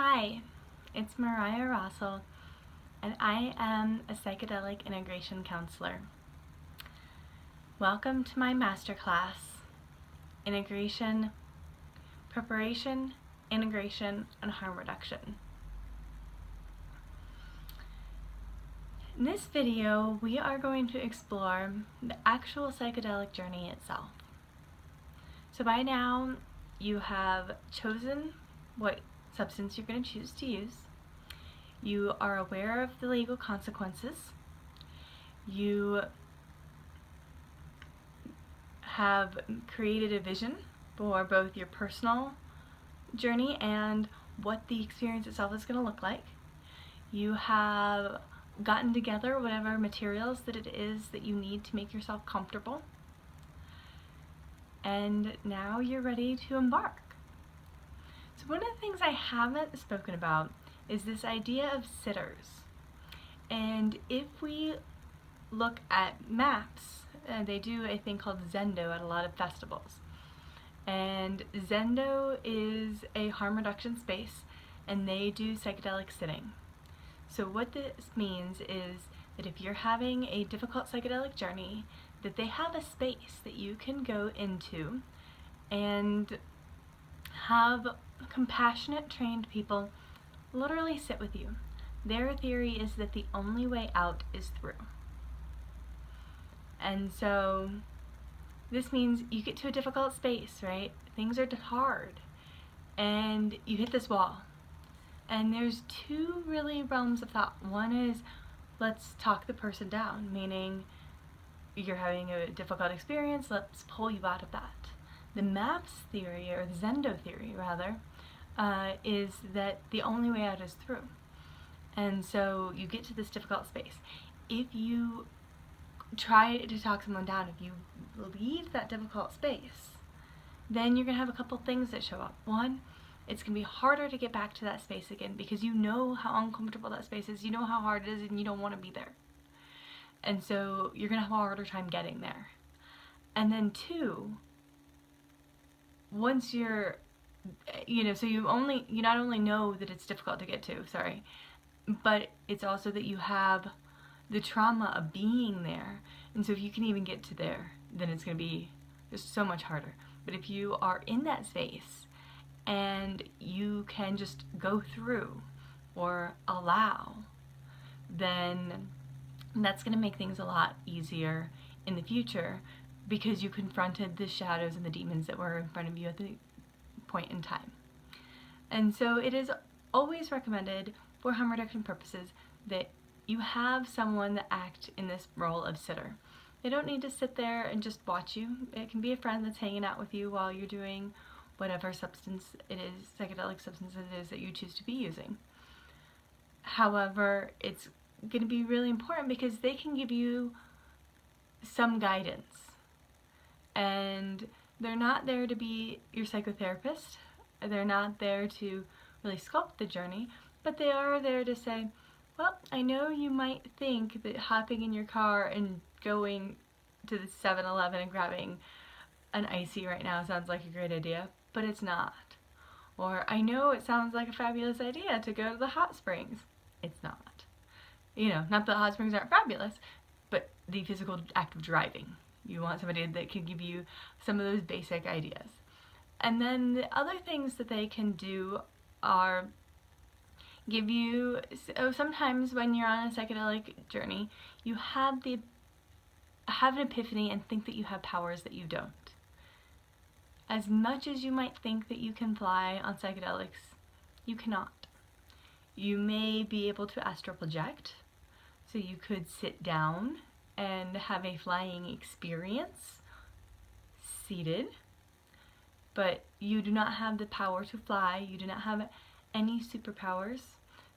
Hi, it's Mariah Rossell, and I am a psychedelic integration counselor. Welcome to my Masterclass, Integration, Preparation, Integration, and Harm Reduction. In this video, we are going to explore the actual psychedelic journey itself. So by now, you have chosen what substance you're going to choose to use. You are aware of the legal consequences. You have created a vision for both your personal journey and what the experience itself is going to look like. You have gotten together whatever materials that it is that you need to make yourself comfortable. And now you're ready to embark. So one of the things I haven't spoken about is this idea of sitters. And if we look at maps, they do a thing called Zendo at a lot of festivals. And Zendo is a harm reduction space, and they do psychedelic sitting. So what this means is that if you're having a difficult psychedelic journey, that they have a space that you can go into and have compassionate, trained people literally sit with you. Their theory is that the only way out is through. And so this means you get to a difficult space, right? Things are hard, and you hit this wall. And there's two really realms of thought. One is, let's talk the person down, meaning you're having a difficult experience, let's pull you out of that. The MAPS theory, or the Zendo theory rather, is that the only way out is through. And so you get to this difficult space. If you try to talk someone down, if you leave that difficult space, then you're going to have a couple things that show up. One, it's going to be harder to get back to that space again because you know how uncomfortable that space is, you know how hard it is, and you don't want to be there. And so you're going to have a harder time getting there. And then two, once you're, so you not only know that it's difficult to get to, but it's also that you have the trauma of being there. And so if you can even get to there, then it's going to be just so much harder. But if you are in that space and you can just go through or allow, then that's going to make things a lot easier in the future because you confronted the shadows and the demons that were in front of you at the point in time. And so it is always recommended for harm reduction purposes that you have someone that act in this role of sitter. They don't need to sit there and just watch you. It can be a friend that's hanging out with you while you're doing whatever substance it is, psychedelic substance it is that you choose to be using. However, it's going to be really important because they can give you some guidance. And they're not there to be your psychotherapist. They're not there to really sculpt the journey, but they are there to say, well, I know you might think that hopping in your car and going to the 7-Eleven and grabbing an icy right now sounds like a great idea, but it's not. Or I know it sounds like a fabulous idea to go to the hot springs. It's not. Not that hot springs aren't fabulous, but the physical act of driving. You want somebody that can give you some of those basic ideas. And then the other things that they can do are give you, sometimes when you're on a psychedelic journey, you have an epiphany and think that you have powers that you don't. As much as you might think that you can fly on psychedelics, you cannot. You may be able to astral project, so you could sit down and have a flying experience seated, but you do not have the power to fly. You do not have any superpowers,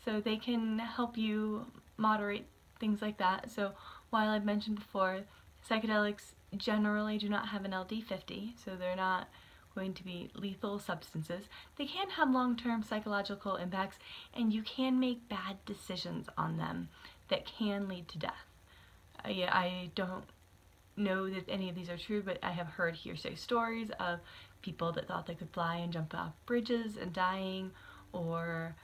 so they can help you moderate things like that. So while I've mentioned before, psychedelics generally do not have an LD50, so they're not going to be lethal substances. They can have long-term psychological impacts, and you can make bad decisions on them that can lead to death. I don't know that any of these are true, but I have heard hearsay stories of people that thought they could fly and jump off bridges and dying, or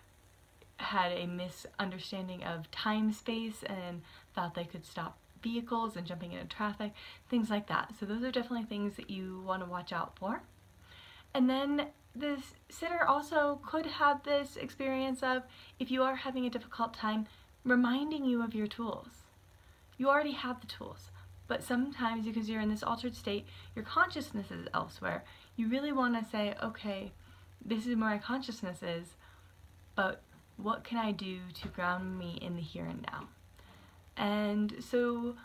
had a misunderstanding of time, space, and thought they could stop vehicles and jumping into traffic, things like that. So those are definitely things that you want to watch out for. And then the sitter also could have this experience of, if you are having a difficult time, reminding you of your tools. You already have the tools, but sometimes because you're in this altered state, your consciousness is elsewhere. You really want to say, okay, this is where my consciousness is, but what can I do to ground me in the here and now? And so,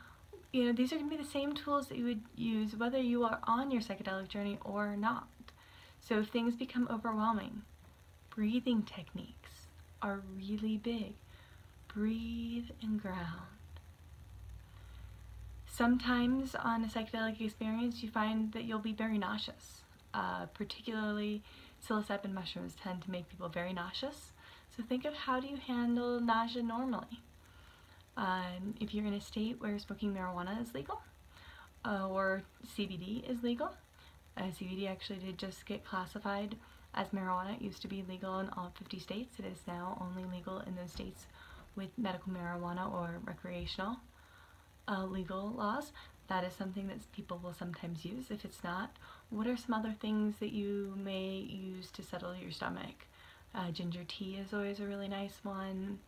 these are going to be the same tools that you would use whether you are on your psychedelic journey or not. So if things become overwhelming, breathing techniques are really big. Breathe and ground. Sometimes on a psychedelic experience, you find that you'll be very nauseous. Particularly psilocybin mushrooms tend to make people very nauseous. So think of, how do you handle nausea normally? If you're in a state where smoking marijuana is legal, or CBD is legal. CBD actually did just get classified as marijuana. It used to be legal in all 50 states. It is now only legal in those states with medical marijuana or recreational legal laws. That is something that people will sometimes use. If it's not, what are some other things that you may use to settle your stomach? Ginger tea is always a really nice one.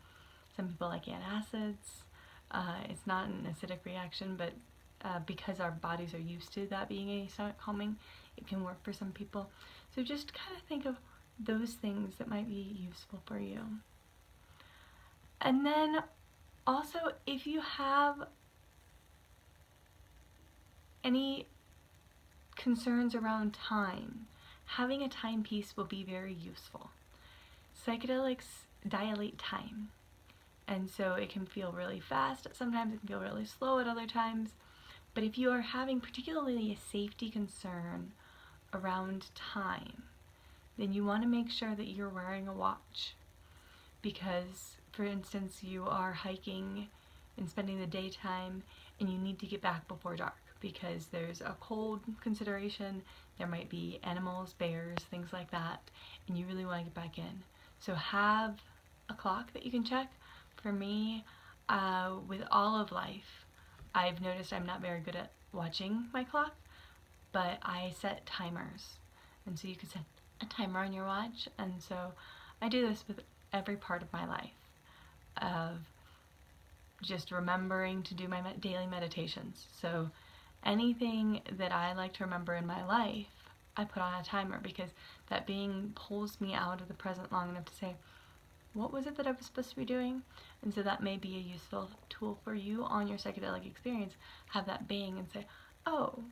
Some people like antacids. It's not an acidic reaction, but because our bodies are used to that being a stomach calming, it can work for some people. So just kind of think of those things that might be useful for you. And then also, if you have any concerns around time, having a timepiece will be very useful. Psychedelics dilate time, and so it can feel really fast. Sometimes it can feel really slow at other times. But if you are having particularly a safety concern around time, then you want to make sure that you're wearing a watch. Because, for instance, you are hiking and spending the daytime and you need to get back before dark because there's a cold consideration, there might be animals, bears, things like that, and you really want to get back in. So have a clock that you can check. For me, with all of life, I've noticed I'm not very good at watching my clock, but I set timers. And so you can set a timer on your watch, and so I do this with every part of my life, of just remembering to do my daily meditations. So anything that I like to remember in my life, I put on a timer, because that being pulls me out of the present long enough to say, what was it that I was supposed to be doing? And so that may be a useful tool for you on your psychedelic experience. Have that being and say, oh,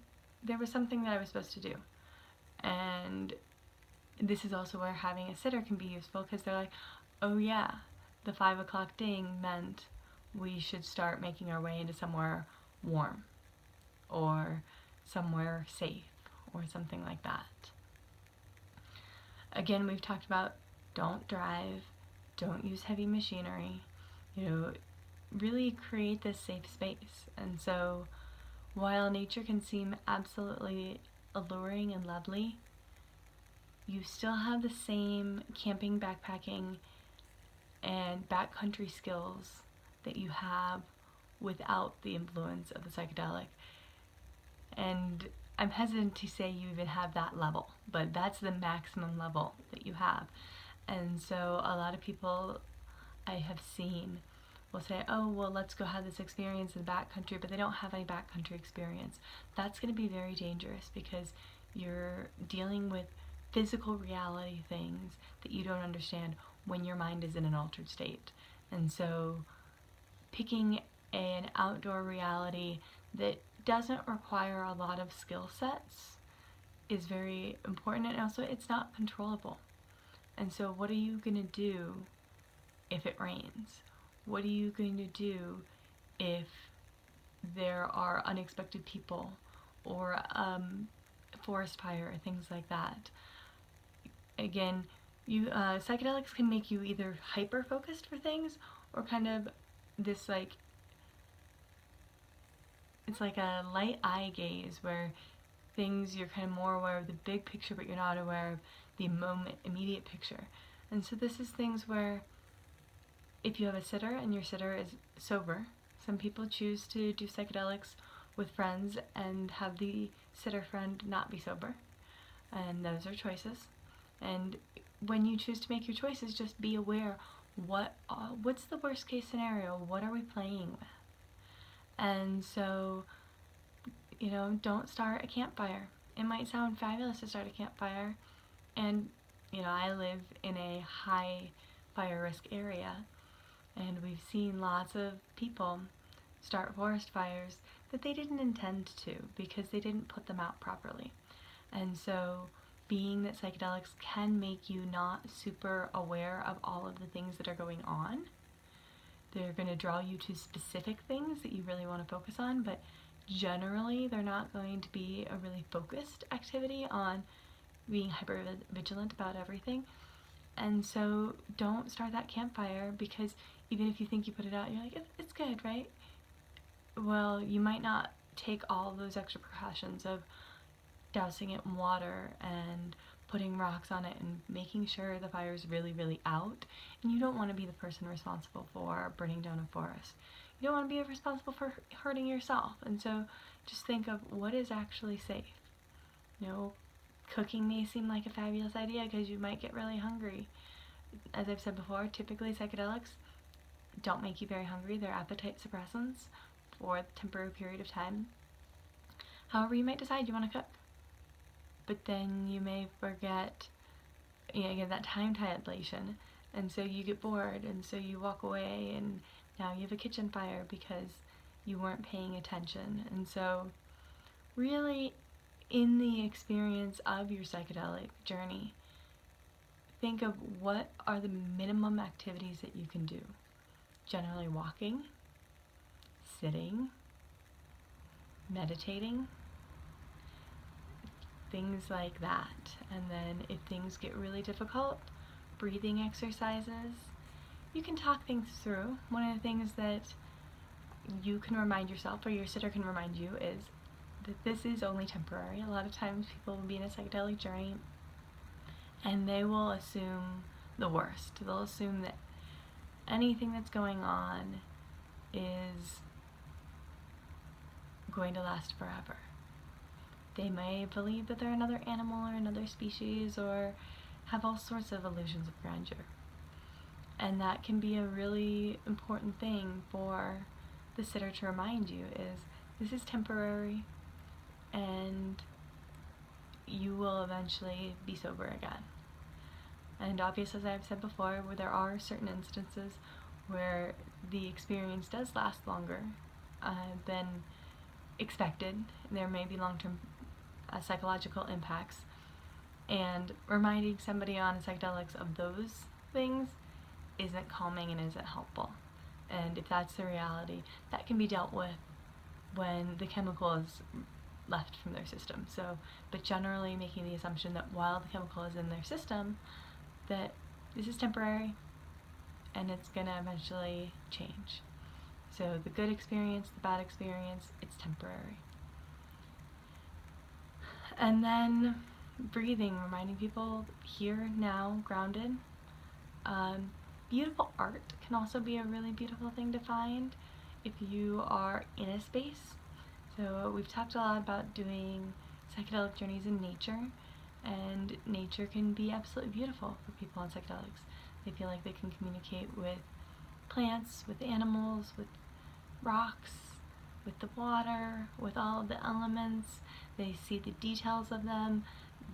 there was something that I was supposed to do. And this is also where having a sitter can be useful, because they're like, oh yeah, the 5 o'clock ding meant we should start making our way into somewhere warm or somewhere safe or something like that. Again, we've talked about don't drive, don't use heavy machinery, really create this safe space. And so while nature can seem absolutely alluring and lovely, you still have the same camping, backpacking, and backcountry skills that you have without the influence of the psychedelic. And I'm hesitant to say you even have that level, but that's the maximum level that you have. And so a lot of people I have seen will say, oh, well, let's go have this experience in the backcountry, but they don't have any backcountry experience. That's going to be very dangerous, because you're dealing with physical reality things that you don't understand when your mind is in an altered state. And so picking an outdoor reality that doesn't require a lot of skill sets is very important, and also it's not controllable. And so what are you going to do if it rains? What are you going to do if there are unexpected people or forest fire, things like that? Again, psychedelics can make you either hyper-focused for things, or kind of this it's like a light eye gaze, where things you're kind of more aware of the big picture, but you're not aware of the immediate picture. And so this is things where if you have a sitter and your sitter is sober, some people choose to do psychedelics with friends and have the sitter friend not be sober, and those are choices. And when you choose to make your choices, just be aware, what's the worst case scenario? What are we playing with? And so, don't start a campfire. It might sound fabulous to start a campfire, and I live in a high fire risk area, and we've seen lots of people start forest fires that they didn't intend to because they didn't put them out properly. And so, being that psychedelics can make you not super aware of all of the things that are going on, they're going to draw you to specific things that you really want to focus on, but generally they're not going to be a really focused activity on being hyper vigilant about everything. And so don't start that campfire, because even if you think you put it out, you're like, it's good, right? Well, you might not take all those extra precautions of dousing it in water and putting rocks on it and making sure the fire is really, really out. And you don't want to be the person responsible for burning down a forest. You don't want to be responsible for hurting yourself. And so just think of what is actually safe. Cooking may seem like a fabulous idea because you might get really hungry. As I've said before, typically psychedelics don't make you very hungry. They're appetite suppressants for a temporary period of time. However, you might decide you want to cook. But then you may forget, again, that time dilation, and so you get bored, and so you walk away, and now you have a kitchen fire because you weren't paying attention. And so really, in the experience of your psychedelic journey, think of what are the minimum activities that you can do. Generally walking, sitting, meditating, things like that. And then if things get really difficult, breathing exercises. You can talk things through. One of the things that you can remind yourself, or your sitter can remind you, is that this is only temporary. A lot of times people will be in a psychedelic journey and they will assume the worst. They'll assume that anything that's going on is going to last forever. They may believe that they're another animal or another species, or have all sorts of illusions of grandeur. And that can be a really important thing for the sitter to remind you, is this is temporary and you will eventually be sober again. And obviously, as I've said before, where there are certain instances where the experience does last longer than expected. There may be long-term psychological impacts, and reminding somebody on psychedelics of those things isn't calming and isn't helpful. And if that's the reality, that can be dealt with when the chemical is left from their system. But generally making the assumption that while the chemical is in their system, that this is temporary and it's going to eventually change. So the good experience, the bad experience, it's temporary. And then breathing, reminding people here, now, grounded. Beautiful art can also be a really beautiful thing to find if you are in a space. So we've talked a lot about doing psychedelic journeys in nature, and nature can be absolutely beautiful for people on psychedelics. They feel like they can communicate with plants, with animals, with rocks, with the water, with all of the elements. They see the details of them.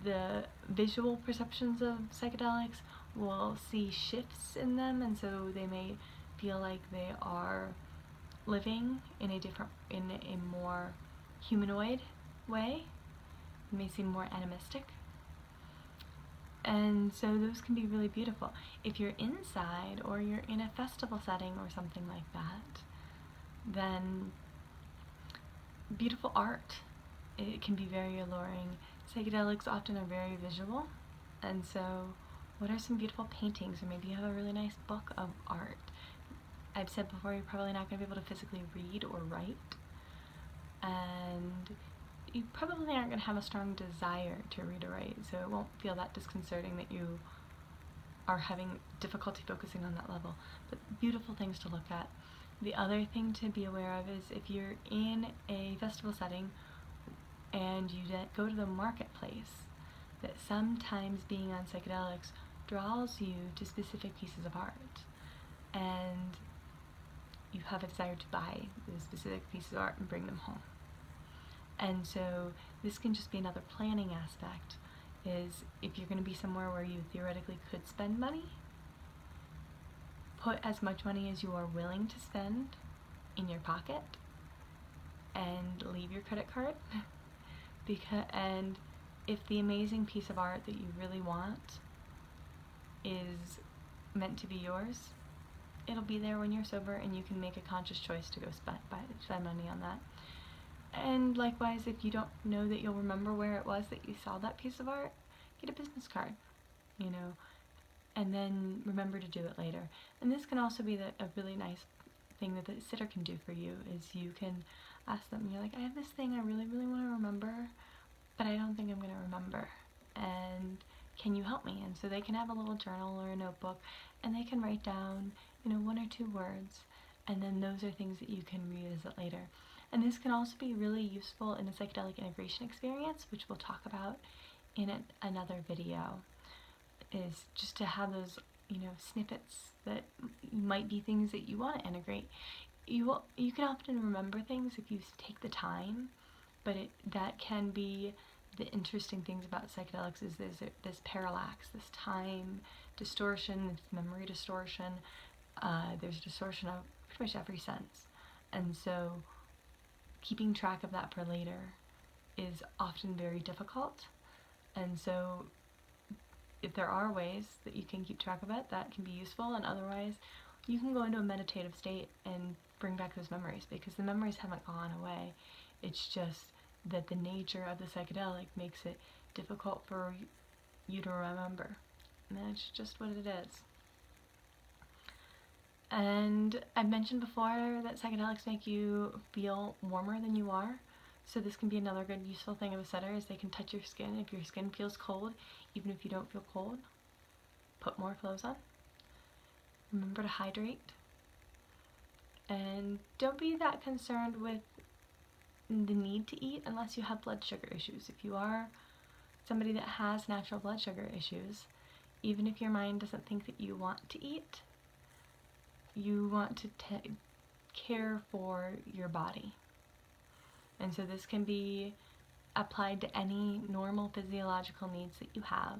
The visual perceptions of psychedelics will see shifts in them, and so they may feel like they are living in a more humanoid way. It may seem more animistic. And so those can be really beautiful. If you're inside or you're in a festival setting or something like that, then beautiful art, it can be very alluring. Psychedelics often are very visual, and so what are some beautiful paintings, or maybe you have a really nice book of art. I've said before, you're probably not going to be able to physically read or write, and you probably aren't going to have a strong desire to read or write, so it won't feel that disconcerting that you are having difficulty focusing on that level, but beautiful things to look at. The other thing to be aware of is if you're in a festival setting and you go to the marketplace, that sometimes being on psychedelics draws you to specific pieces of art, and you have a desire to buy those specific pieces of art and bring them home. And so this can just be another planning aspect, is if you're going to be somewhere where you theoretically could spend money, put as much money as you are willing to spend in your pocket and leave your credit card. And if the amazing piece of art that you really want is meant to be yours, it'll be there when you're sober, and you can make a conscious choice to go spend money on that. And likewise, if you don't know that you'll remember where it was that you saw that piece of art, get a business card, and then remember to do it later. And this can also be a really nice thing that the sitter can do for you, is you can ask them, you're like, I have this thing I really, really want to remember, but I don't think I'm going to remember, and can you help me? And so they can have a little journal or a notebook, and they can write down, 1 or 2 words, and then those are things that you can revisit later. And this can also be really useful in a psychedelic integration experience, which we'll talk about in another video, is just to have those, snippets that might be things that you want to integrate. You can often remember things if you take the time, but that can be the interesting things about psychedelics, is there's this parallax, this time distortion, this memory distortion. There's distortion of pretty much every sense. And so keeping track of that for later is often very difficult. And so if there are ways that you can keep track of it, that can be useful, and otherwise you can go into a meditative state and bring back those memories, because the memories haven't gone away. It's just that the nature of the psychedelic makes it difficult for you to remember. And that's just what it is. And I've mentioned before that psychedelics make you feel warmer than you are. So this can be another good useful thing of a setter, is they can touch your skin. If your skin feels cold, even if you don't feel cold, put more clothes on. Remember to hydrate. And don't be that concerned with the need to eat unless you have blood sugar issues. If you are somebody that has natural blood sugar issues, even if your mind doesn't think that you want to eat, you want to care for your body. And so this can be applied to any normal physiological needs that you have.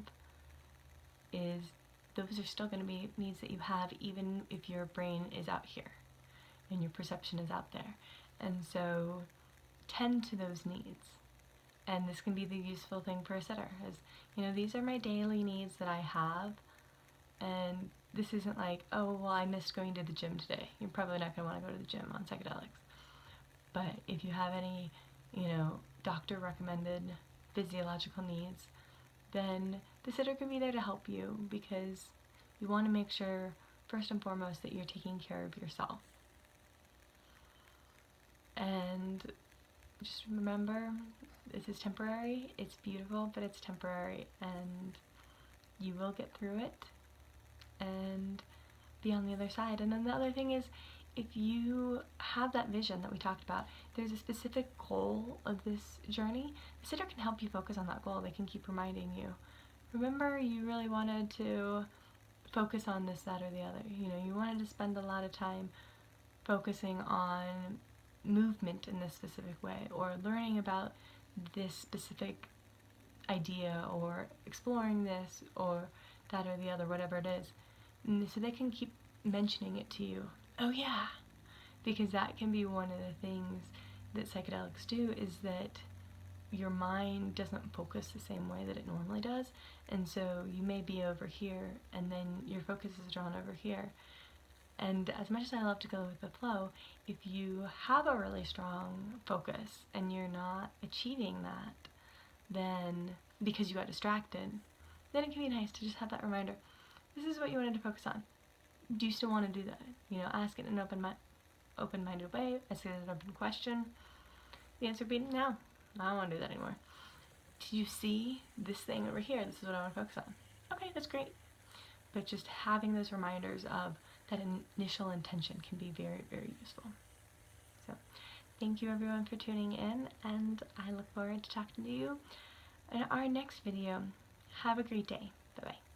Those are still going to be needs that you have, even if your brain is out here and your perception is out there. And so tend to those needs. And this can be the useful thing for a sitter, is, these are my daily needs that I have, and this isn't like, oh, well, I missed going to the gym today. You're probably not going to want to go to the gym on psychedelics. But if you have any, doctor recommended physiological needs, then the sitter can be there to help you, because you want to make sure, first and foremost, that you're taking care of yourself. And just remember, this is temporary. It's beautiful, but it's temporary, and you will get through it and be on the other side. And then the other thing is, if you have that vision that we talked about, there's a specific goal of this journey, the sitter can help you focus on that goal. They can keep reminding you, remember, you really wanted to focus on this, that, or the other. You wanted to spend a lot of time focusing on movement in this specific way, or learning about this specific idea, or exploring this, or that, or the other, whatever it is. And so they can keep mentioning it to you. Oh yeah, because that can be one of the things that psychedelics do, is that your mind doesn't focus the same way that it normally does, and so you may be over here, and then your focus is drawn over here. And as much as I love to go with the flow, if you have a really strong focus and you're not achieving that, then because you got distracted, then it can be nice to just have that reminder. This is what you wanted to focus on. Do you still want to do that? Ask it in an open-minded way. Ask it as an open question. The answer would be no. I don't want to do that anymore. Do you see this thing over here? This is what I want to focus on. Okay, that's great. but just having those reminders of that initial intention can be very, very useful. So thank you everyone for tuning in, and I look forward to talking to you in our next video. Have a great day. Bye-bye.